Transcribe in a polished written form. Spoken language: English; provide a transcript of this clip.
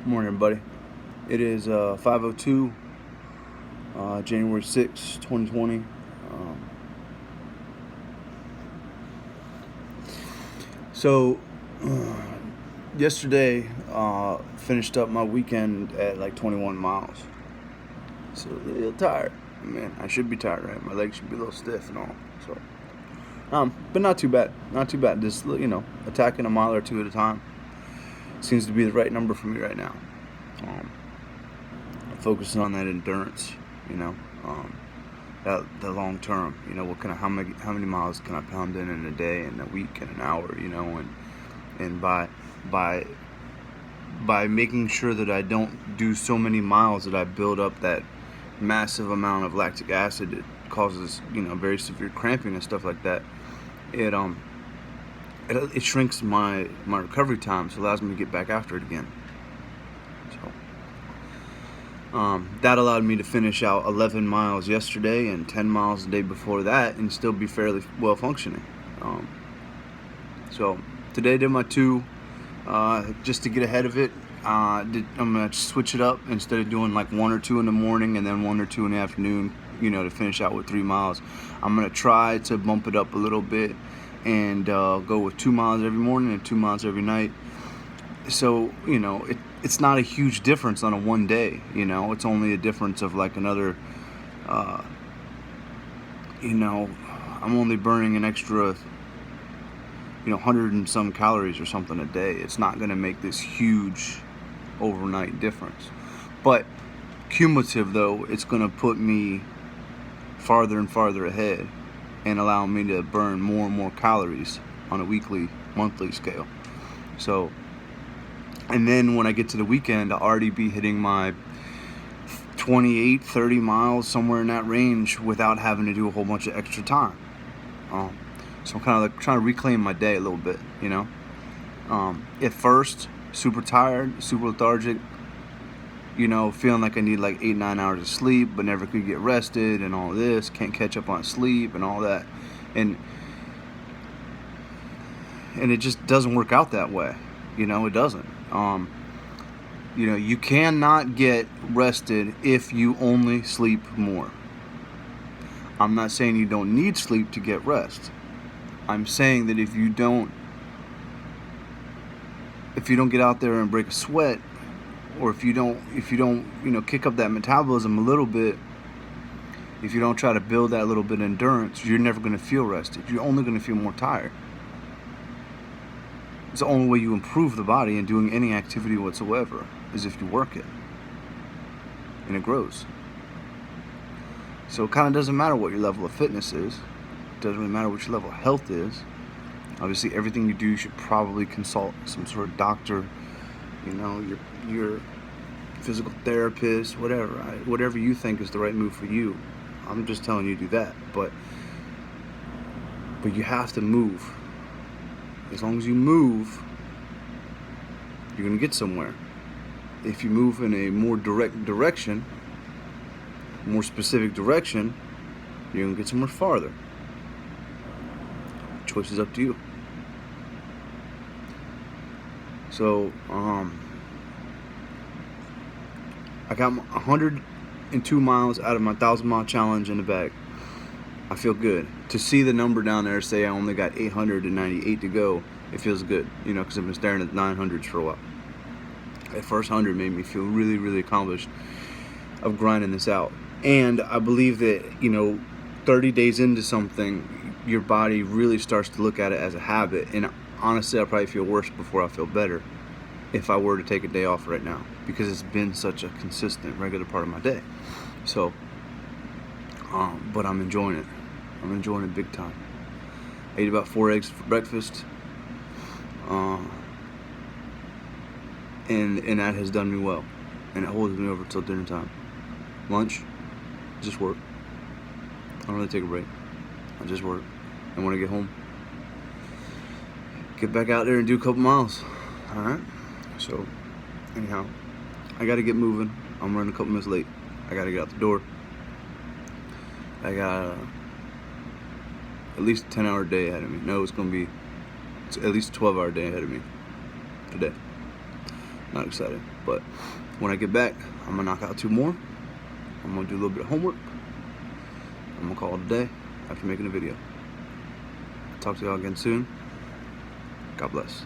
Morning, everybody. It is 5:02, January 6, 2020. So, yesterday, finished up my weekend at like 21 miles. So, a little tired. Man, I should be tired, right? My legs should be a little stiff and all. So, but not too bad. Not too bad. Just, attacking a mile or two at a time seems to be the right number for me right now. Focusing on that endurance, the long term. How many miles can I pound in a day, in a week, in an hour, and by making sure that I don't do so many miles that I build up that massive amount of lactic acid that causes very severe cramping and stuff like that. It shrinks my recovery time, so it allows me to get back after it again. So that allowed me to finish out 11 miles yesterday and 10 miles the day before that and still be fairly well functioning. So today I did my 2 just to get ahead of it. I'm going to switch it up. Instead of doing like 1 or 2 in the morning and then 1 or 2 in the afternoon, to finish out with 3 miles. I'm going to try to bump it up a little bit and go with 2 miles every morning and 2 miles every night. So, it's not a huge difference on a one day, it's only a difference of like another, I'm only burning an extra, 100 and some calories or something a day. It's not going to make this huge overnight difference. But cumulative though, it's going to put me farther and farther ahead and allow me to burn more and more calories on a weekly, monthly scale. So, and then when I get to the weekend, I'll already be hitting my 28, 30 miles, somewhere in that range, without having to do a whole bunch of extra time. So I'm kind of like trying to reclaim my day a little bit, At first, super tired, super lethargic, feeling like I need like 8-9 hours of sleep, but never could get rested and all this, can't catch up on sleep and all that. And it just doesn't work out that way. It doesn't. You cannot get rested if you only sleep more. I'm not saying you don't need sleep to get rest. I'm saying that if you don't get out there and break a sweat, or if you don't kick up that metabolism a little bit, if you don't try to build that little bit of endurance, you're never going to feel rested. You're only going to feel more tired. It's the only way you improve the body in doing any activity whatsoever is if you work it. And it grows. So it kind of doesn't matter what your level of fitness is. It doesn't really matter what your level of health is. Obviously, everything you do, you should probably consult some sort of doctor, your physical therapist, whatever you think is the right move for you. I'm just telling you to do that. But you have to move. As long as you move, you're going to get somewhere. If you move in a more direct direction, more specific direction, you're going to get somewhere farther. Choice is up to you. So, I got 102 miles out of my 1,000-mile challenge in the bag. I feel good. To see the number down there say I only got 898 to go, it feels good, because I've been staring at 900s for a while. That first 100 made me feel really, really accomplished of grinding this out. And I believe that, 30 days into something, your body really starts to look at it as a habit. And honestly, I'll probably feel worse before I feel better if I were to take a day off right now, because it's been such a consistent, regular part of my day. So, but I'm enjoying it. I'm enjoying it big time. I ate about 4 eggs for breakfast. And that has done me well. And it holds me over till dinner time. Lunch, just work. I don't really take a break. I just work. And when I get home, get back out there and do a couple miles. Alright? So, anyhow, I gotta get moving. I'm running a couple minutes late. I gotta get out the door. I got at least a 10-hour day ahead of me. No, it's at least a 12-hour day ahead of me today. Not excited. But when I get back, I'm gonna knock out 2 more. I'm gonna do a little bit of homework. I'm gonna call it a day after making a video. Talk to y'all again soon. God bless.